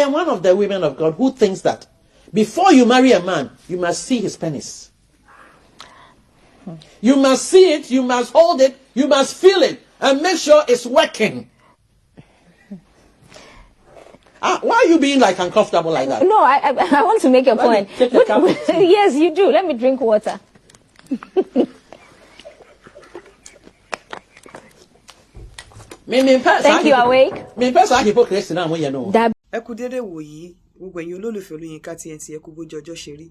am one of the women of God who thinks that before you marry a man, you must see his penis. You must see it, you must hold it, you must feel it, and make sure it's working. Why are you being like uncomfortable like that? No, I want to make a point. Take the cup. Yes, you do. Let me drink water. Thank you, awake. Ẹ kú dédé wòyí gbogbo ẹ̀yin olólùfẹ́ Olóyinka TNT ẹ kú bójú ọjọ́ ṣe rí.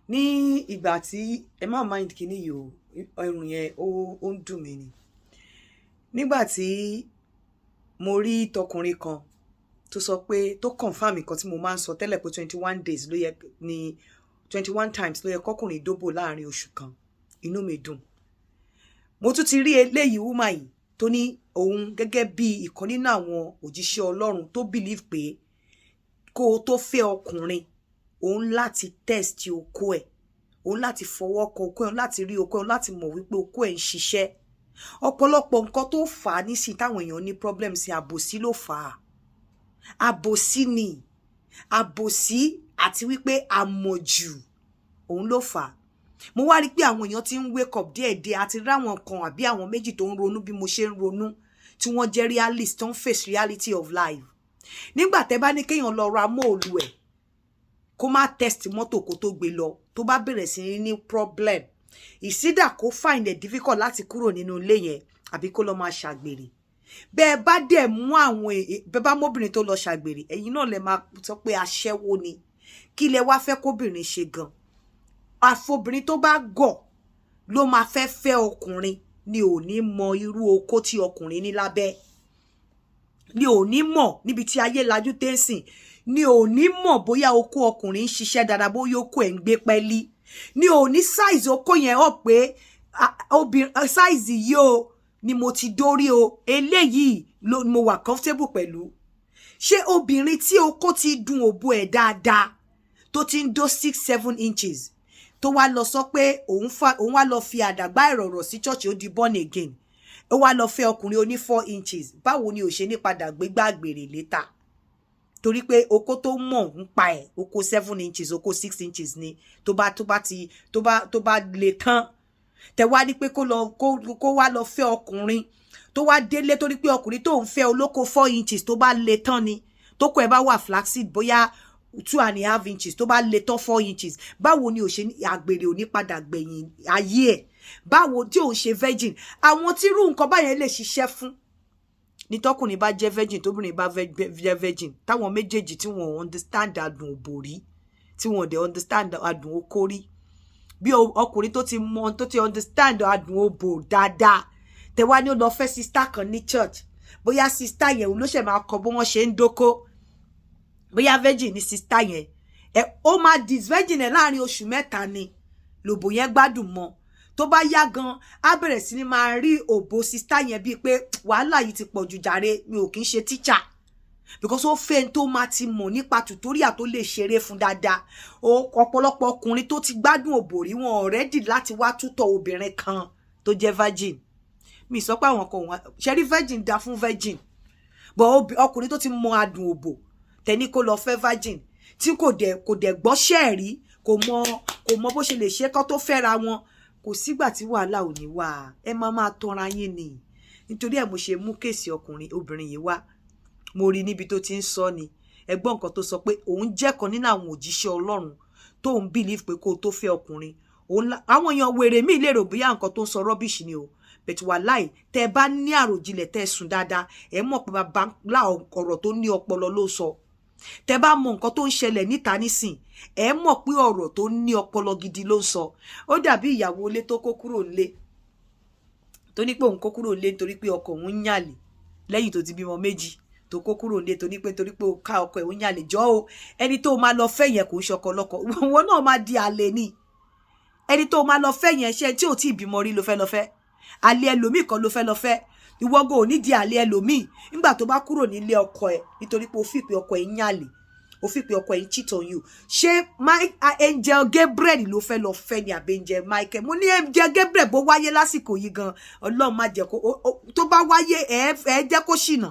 Ní ìgbà tí ẹ má mind kíní yìí o ẹrùn yẹn ó ń dùn mí ni. Nígbà tí mo rí tọkùnrin kan tó sọ pé tó confirm nǹkan tí mo máa ń sọ tẹ́lẹ̀ pé 21 days ló yẹ ní 21 times ló yẹ kọkùnrin dóbò láàrin oṣù kan, inú mi dùn. Mo tún ti rí eléyìí woman yìí tó ní òun gẹ́gẹ́ bí ìkan nínú àwọn òjíṣẹ́ Ọlọ́run tó believe pé kó o tó fẹ́ ọkùnrin òun láti test okó ẹ̀, òun láti fọwọ́ kan okó ẹ̀, láti rí okó ẹ̀, láti mọ̀ wípé okó ẹ̀ ń ṣiṣẹ́. Ọ̀pọ̀lọpọ̀ nǹkan tó fà á nísìn táwọn èèyàn ní problem sí àbòsí ló fà á. Àbòsí ni àbòsí àti wípé àmọ̀jù òun ló fà á. Mo wá rí pé àwọn èèyàn ti ń wake up díẹ̀díẹ̀ àti ráwọn kan àbí àwọn méjì tó ń ronú bí mo ṣe ń ronú tí wọ́n jẹ́ realist tó ń face reality of life. Nígbà tẹ́ bá ní kéèyàn lọ ra móòlù ẹ̀ kó má test mọ́tò kó tó gbé lọ tó bá bẹ̀rẹ̀ sí ní problem, ìsídà kó find it difficult láti kúrò nínú ilé yẹn àbí kó lọ máa ṣàgbèrè. Bẹ́ẹ̀ bá dẹ̀ mú àwọn bẹ́ẹ̀ bá mọ́bìnrin tó lọ ṣàgbèrè ẹ̀yin náà lè máa sọ pé aṣẹ́wó ni. Kí lẹ wá fẹ́ kóbìnrin ṣe gan? Àfobìnrin tó bá gọ̀ ló máa fẹ́ ọkùnrin ni ò ní mọ irú okó tí ọkùnrin ní lábẹ́. Ni ò ní mọ̀ níbi tí ayé lajú tẹ́sìn. Ni ò ní mọ̀ bóyá okó ọkùnrin ń ṣiṣẹ́ dáadáa bóyá okó ẹ̀ ń gbé pẹ́lí. Ni ò ní size okó yẹn hàn pé size yìí o ni mo ti dórí o, eléyìí ló mo wà comfortable pẹ̀lú. Ṣé obìnrin tí okó ti dùn òbò ẹ̀ dáadáa tó ti ń dó 6-7 inches tó wá lọ sọ pé òun wá lọ fi àdàgbà ìrọ̀rọ̀ sí church ó di born again, ó wá lọ fẹ́ ọkùnrin oní 4 inches, báwo ni ò ṣe ní padà gbégbá àgbèrè létà? Torí pé okó tó mọ̀ ń pa ẹ̀ okó 7 inches okó 6 inches ni tó bá lè tán tẹ wá ní pé kó wá lọ fẹ́ ọkùnrin tó wá délé torí pé ọkùnrin tó ń fẹ́ olóko 4 inches tó bá lè tán ni tó kọ ẹ bá wà flaccid bóyá 2.5 inches tó bá lè tán 4 inches, báwo ni ò ṣe àgbèrè ò ní padà gbẹ̀yìn ayé ẹ̀? Báwo tí ò ń ṣe virgin? Àwọn tí irú nǹkan báyẹn lè ṣiṣẹ́ fún ní tọkùnrin bá jẹ́ virgin tóbìnrin bá jẹ́ virgin táwọn méjèèjì tí wọ́n understand adùn òbòrí tí wọ́n dẹ̀ understand adùn okórí. Bí ọkùnrin tó ti understand adùn òbò dáadáa tẹ wá ní ó lọ fẹ́ sister kan ní church, bóyá sister yẹn ló ṣe máa kọ́ bó wọ́n ṣe ń dóko, bóyá virgin ní sister yẹn ó máa disvirgin ẹ̀ láàrin oṣù mẹ́ta ni lòbò yẹn gbádùn mọ́. Tó bá yá gan á bẹ̀rẹ̀ sí ní máa rí òbò sister yẹn bíi pé wàhálà yìí ti pọ̀ jù jàre, mi ò kí ń ṣe teacher because ó fẹ́ tó máa ti mọ̀ nípa tutorial tó lè ṣeré fún dáadáa. Ọ̀pọ̀lọpọ̀ ọkùnrin tó ti gbádùn òbò rí wọn already láti wá tútọ̀ obìnrin kan tó jẹ́ virgin. Mi sọ pé àwọn kan wọ́n ṣẹ́rí virgin dá fún virgin, but ọkùnrin tó ti mọ adùn òbò tẹ́ni kó lọ fẹ́ virgin tí kò dẹ̀ gbọ́ṣẹ́ rí kò mọ bó ṣe lè ṣe kó tó fẹ́ra wọn, kò sígbà tí wàhálà ò ní wà. Ẹ máa tọra yín ni. Nítorí ẹ̀ mo ṣe mú kéèsì obìnrin yìí wá. Mo rí níbi tó ti ń sọ ni ẹgbọ́n nǹkan tó sọ pé òun jẹ́ kan nínú àwọn òjíṣẹ́ Ọlọ́run tó ń believe pé kó tó fẹ́ ọkùnrin. Àwọn èèyàn wèrè míì lérò bóyá nǹkan tó ń sọ rubbish ni o, but wàláì tẹ́ bá ní àròjinlẹ̀ tẹ́ sùn dáadáa ẹ mọ̀ pé bàbá ńlá ọ̀rọ̀ tó ní ọpọlọ ló sọ. Tẹ́ bá mọ̀ nǹkan tó ń ṣẹlẹ̀ níta nísìn ẹ mọ̀ pé ọ̀rọ̀ tó ní ọpọlọ gidi ló ń sọ. Ó dàbí ìyàwó ilé tó kó kúrò nílé tó ní pé òun kó kúrò nílé nítorí pé ọkọ òun ń yàlè lẹ́yìn tó ti bímọ méjì tó kó kúrò nílé torí pé ó ká ọkọ ẹ̀ òun yàlè. Jọ́ o ẹni tó máa lọ fẹ́ yẹn kò ń ṣọkọ lọ́kọ wọn náà máa di àlè ni. Ẹni tó máa lọ fẹ́ yẹn ṣe tí ò tí ì bímọ rí ló fẹ́ lọ fẹ́, àlè ẹlòmíì kan ló fẹ́ lọ fẹ́. Ìwọ́gò ò ní di àlè ẹlòmíì nígbà tó bá kúrò nílé ọkọ ẹ̀ nítorí pé ó fi pé ọkọ ẹ̀ ń yàlè, ó fi pé ọkọ ẹ̀ ń cheat on you. Ṣé Angel Gabriel ló fẹ́ lọ fẹ́ ni àbí Angel Michael? Mo ní Angel Gabriel bó wáyé lásìkò yìí gan Ọlọ́run má jẹ́ kó tó bá wáyé ẹ jẹ́ kó ṣìnà.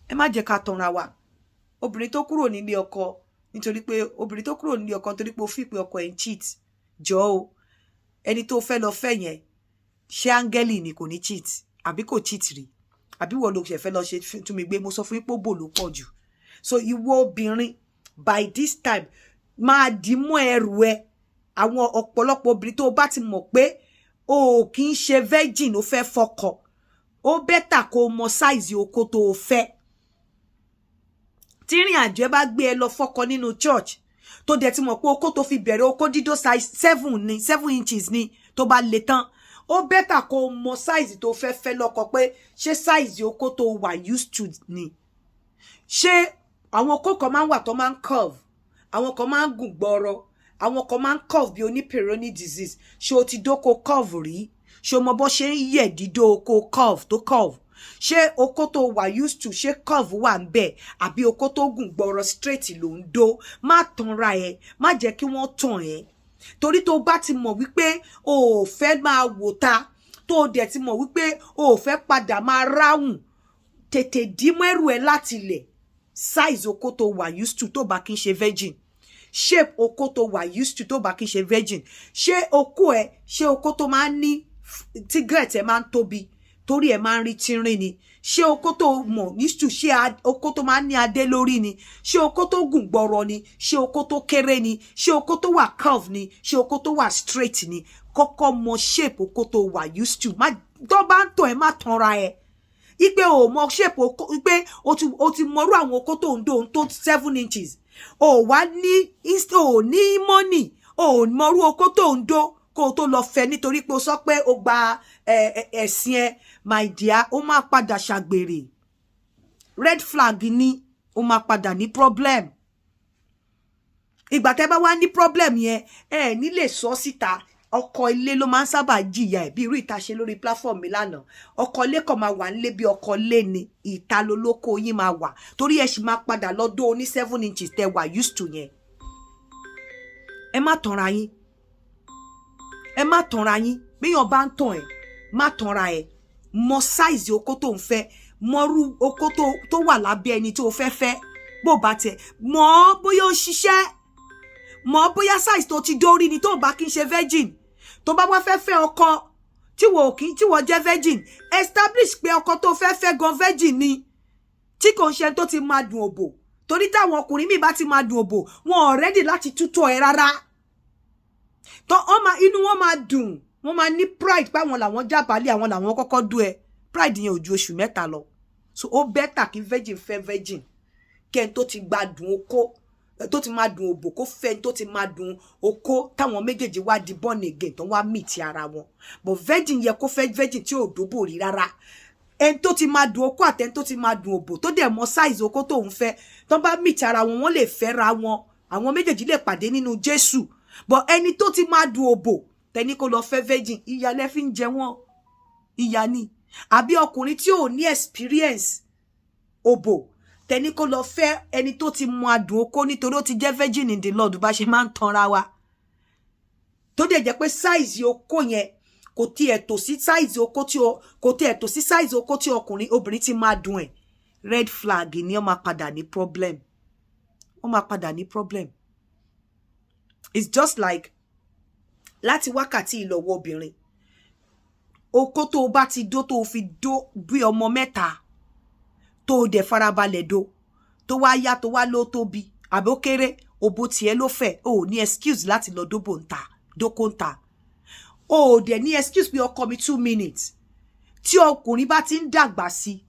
ẹ má jẹ́ ká tanra wa. Obìnrin tó kúrò nílé ọkọ nítorí pé obìnrin tó kúrò nílé ọkọ nítorí pé ó fi pé ọkọ ẹ̀ ń cheat. Jọ̀ọ́ o, ẹni tó fẹ́ lọ fẹ́ yẹn ṣé áńgẹ́lì ni kò ní cheat àbí kò cheat rí àbí wọ́n ló ṣe fẹ́ lọ ṣe tún mi gbé mo sọ fún yín pé bò ló pọ̀ jù. So ìwọ obìnrin by this time máa dì mọ́ ẹrù ẹ. Àwọn ọ̀pọ̀lọpọ̀ obìnrin tó bá ti mọ̀ pé o kì í ṣe virgin ó fẹ́ fọkọ, ó bẹ́tà kó mọ size oko tó o fẹ́. Tí ìrìn àjò ẹ bá gbé ẹ lọ fọkọ nínú church tó dẹ̀ ti mọ̀ pé oko tó fi bẹ̀rẹ̀ oko dídó size 7 inches ni tó bá le tán, ó bẹ́tà kó mọ size tó fẹ́ lọ́kọ pé ṣé size oko tó wà used to ni. Ṣé àwọn oko kan máa ń wà tó máa ń curve, àwọn kan máa ń gùn gbọrọ, àwọn kan máa ń curve bí oní Peyronie disease. Ṣé o ti dóko curve rí? Ṣé o mọ bó ṣe ń yẹ̀ dídó oko curve tó curve? Ṣé oko tó wà used to ṣé curve wà ń bẹ̀ àbí oko tó gùn gbọrọ straight ló ń dó? Má tanra ẹ, má jẹ́ kí wọ́n tàn ẹ́. Torí tó bá ti mọ̀ wípé o ò fẹ́ máa wò ta, tó dẹ̀ ti mọ̀ wípé o ò fẹ́ padà máa ráhùn, tètè dímọ́ ẹrù ẹ láti ilẹ̀. Size oko tó wà used to tó bá kí n ṣe virgin, shape oko tó wà used to tó bá kí n ṣe virgin. Ṣé oko ẹ, ṣé oko tó máa ń ní tí gret ẹ máa ń tóbi torí ẹ máa ń rí tínrín ni? Ṣé oko tó mọ̀ used to ṣé oko tó máa ń ní adé lórí ni? Ṣé oko tó gùn gbọrọ ni? Ṣé oko tó kéré ni? Ṣé oko tó wà curve ni? Ṣé oko tó wà straight ni? Kọ́kọ́ mọ shape oko tó wà used to. Má tó bá ń tọ̀ ẹ má tanra ẹ. Ipe o mọ shape oko, ipe o ti mọrú àwọn oko tó ń do tó 7 inches. O wá ní o ní money, o mọrú oko tó ń do kó tó lọ fẹ́ nítorí pé o sọ pé o gba ẹ̀sìn ẹ, my dear, o máa padà ṣàgbèrè. Red flag ni, o máa padà ní problem. Ìgbà tẹ́ bá wá ní problem yẹn, ẹ ní lè sọ síta. Ọkọ ilé ló máa ń sábà jìyà ẹ̀ bí irú ìta ṣe lórí platform mi lánàá. Ọkọ ilé kan máa wà nílé bí ọkọ ilé ni, ìta lolóko yín máa wà torí ẹ sì máa padà lọ́dọ̀ oní 7 inches tẹ́ wà used to yẹn. Ẹ má tanra yín. Ẹ má tanra yín. Bíyàn bá ń tàn ẹ́, má tanra ẹ. Mọ size oko tó ń fẹ́, mọrú oko tó wà lábẹ́ ẹni tó fẹ́ fẹ́. Bó bá tẹ̀, mọ̀ bóyá ó ṣiṣẹ́, mọ̀ bóyá size tó ti dórí ni tó bá kí n ṣe virgin. Tó bá wá fẹ́ ọkọ tí wọ́n jẹ́ virgin, establish pé ọkọ tó fẹ́ gan virgin ni, tí kò ń ṣe tó ti máa dùn òbò. Torí táwọn ọkùnrin mi bá ti máa dùn òbò, wọn ò ready láti tútọ̀ ẹ rárá. Inú wọn máa dùn, wọn máa ní pride pé àwọn làwọn jábálẹ̀, àwọn làwọn kọ́kọ́ dú ẹ. Pride yẹn ò ju oṣù 3 lọ. So ó better kí virgin fẹ́ virgin kẹ́ni tó ti gbádùn oko, tó ti máa dùn òbò kó fẹ́ tó ti máa dùn oko táwọn méjèèjì wá di born again tó wá meet ara wọn. But virgin yẹ kó fẹ́ virgin tí ò dóbò rí rárá. Ẹni tó ti máa dùn oko àtẹni tó ti máa dùn òbò tó dẹ̀ mọ size oko tó ń fẹ́ tó bá meet ara wọn, wọ́n lè fẹ́ ra wọn. Àwọn méjèèjì lè pàdé nínú Jésù. But ẹni tó ti máa dùn òbò tẹni kó lọ fẹ́ virgin, ìyà lẹ fi ń jẹ wọ́n. Ìyà ni. Àbí ọkùnrin tí ò ní experience òbò tẹni kó lọ fẹ́ ẹni tó ti mọ adùn oko nítorí ó ti jẹ́ virgin in the Lord bá ṣe máa ń tanra wa. Tó dẹ̀ jẹ́ pé size oko yẹn kò tiẹ̀ tó sí size oko tí obìnrin ti máa dùn ẹ̀. Red flag ni ó máa padà ní problem. Ó máa padà ní problem. It's just like láti wákàtí ìlọ́wọ́ obìnrin. Oko tó bá ti dó tó fi dó bí ọmọ 3 tó dẹ̀ farabalẹ̀ dó tó wá yá tó wá ló tóbi àbí ó kéré òbò tiẹ̀ ló fẹ́, o ní excuse láti lọ dóbò ń ta dókó ń ta. O dẹ̀ ní excuse pé ọkọ mi 2 minutes. Tí ọkùnrin bá ti ń dàgbà sí,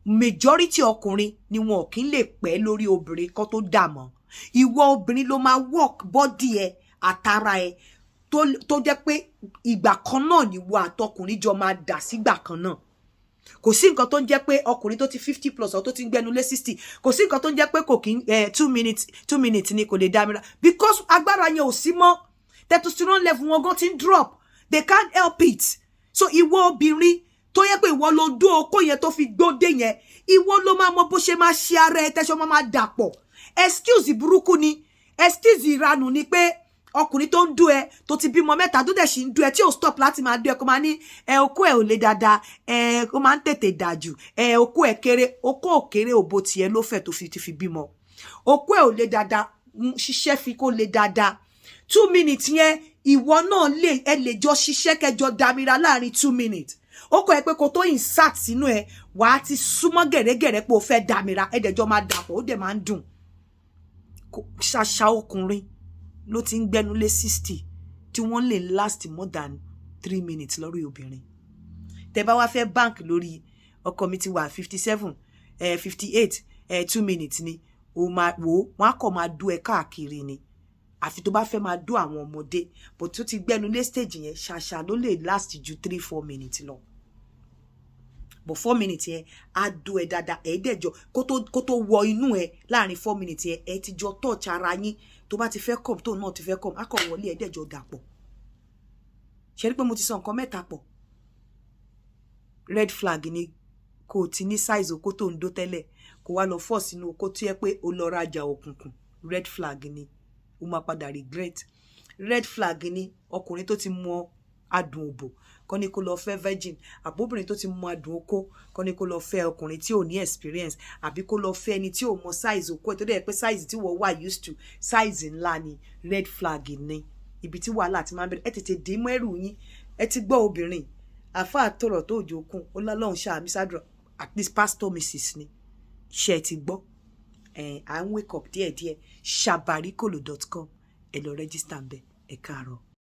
majority ọkùnrin ni wọn kì í lè pẹ́ lórí obìnrin kan tó dà mọ́. Ìwọ obìnrin ló máa work body ẹ àtara ẹ tó jẹ́ pé ìgbà kan náà ni wo àtọkùnrin jọ máa dà sígbà kan náà. Kò sí nǹkan tó ń jẹ́ pé ọkùnrin tó ti 50 plus or tó ti ń gbẹnu lé 60, kò sí nǹkan tó ń jẹ́ pé kò kí 2 minutes ni kò lè dá mi rà, because agbára yẹn ò sí mọ́. Testosterone level wọn gan ti ń drop, they can't help it. So ìwọ obìnrin tó yẹ pé ìwọ ló dó okó yẹn tó fi gbódé yẹn, ìwọ ló máa mọ bó ṣe máa ṣe ara ẹ tẹ́ṣọ́ máa dàpọ̀. Excuse burúkú ni, excuse ìranù ni pé ọkùnrin tó ń dú ẹ tó ti bímọ mẹ́ta tó dẹ̀ sì ń dú ẹ tí ò stop láti máa dú ẹ kó máa ní okó ẹ ò le dáadáa ó máa ń tètè dàjù okó ẹ kéré okó ò kéré òbó tiẹ̀ ló fẹ̀ tó fi bímọ okó ẹ ò le dáadáa ṣiṣẹ́ fi kó le dáadáa 2 minutes yẹn ìwọ náà ẹ lè jọ ṣiṣẹ́ kẹjọ damira láàrin 2 minutes ó kọ ẹ pé kó tó insert sínú ẹ wàá ti súnmọ́ gẹ̀rẹ́gẹ̀rẹ́ pé o fẹ́ damira ẹ̀dẹ̀jọ́ máa dàpọ̀ ó dẹ̀ máa ń dùn ṣàṣà ọkùnrin ló ti ń gbẹnu lé 60 tí wọ́n lè last more than 3 minutes lórí obìnrin tẹ́ bá wá fẹ́ bank lórí ọkọ mi ti wà 57 58 2 minutes ni o máa wò wọ́n á kọ̀ máa dú ẹ káàkiri ni àfi tó bá fẹ́ máa dú àwọn ọmọdé but tó ti gbẹnu lé stage yẹn ṣàṣà ló lè last ju 3-4 minutes lọ but 4 minutes yẹn á dú ẹ dáadáa ẹ̀ẹ́dẹ̀jọ kó tó wọ inú ẹ láàrin 4 minutes yẹn ẹ ti jọ touch ara yín tó bá ti fẹ́ come tó náà ti fẹ́ come á kọ̀ wọlé ẹ̀ẹ́dẹ̀jọ dàpọ̀ ṣe rí pé mo ti sọ nǹkan mẹ́ta pọ̀ red flag ni kò ti ní size okó tó ń dó tẹ́lẹ̀ kó wá lọ fọ́ sínú okó tó yẹ pé ó lọ rajà òkùnkùn red flag ni ó máa padà regret red flag ni ọkùnrin tó ti mọ adùn òbò kọ́ ni kó lọ fẹ́ virgin àbóbìnrin tó ti mọ adùn okó kọ́ ni kó lọ fẹ́ ọkùnrin tí ò ní experience àbí kó lọ fẹ́ ẹni tí ò mọ size okó ẹ̀ tó dẹ̀ pé size tí wọ́n wà used to size ńlá ni red flag ni ibi tí wàhálà ti máa ń bẹ̀rẹ̀ ẹ tètè dé mọ́ ẹrù yín ẹ ti gbọ́ obìnrin àfáà tọrọ tó òjò kún ó lọ́lọ́run ṣáà mi sádùrọ̀ at least pastor mrs ni ṣe ti gbọ́ à ń wake up díẹ̀díẹ̀ sabarikolo.com ẹ lọ register ń bẹ ẹ káàárọ̀.